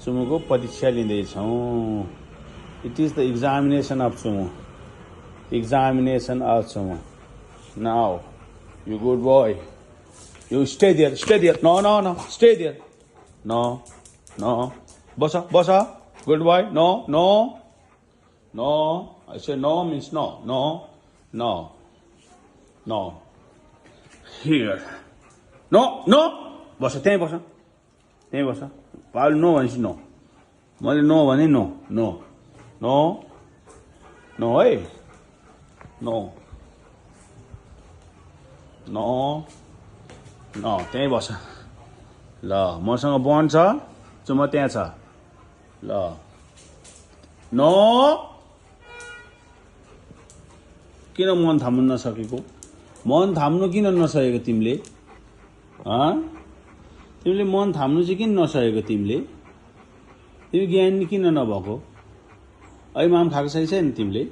चुमुको परीक्षा लिँदैछौँ। It is the examination of Chumu. Examination of Chumu. Now you good boy, you stay there, stay there, no no no, stay there, no no, बस बस, good boy, no no no, I say no means no, no no no, here, no no, बस त्यहीँ बस, त्यहीँ बस। पाल no भनेपछि no, मैले no भने नो नो नो नो है, नो नो नो, त्यहीँ बस। ल मसँग बन छ, चुम त्यहाँ छ। ल नो, किन मन थाम्नु नसकेको? मन थाम्नु किन नसकेको तिमीले? तिमीले मन थाम्नु चाहिँ किन नसकेको? तिमी ज्ञानी किन नभएको? अहिले माम खाएको छैन तिमीले?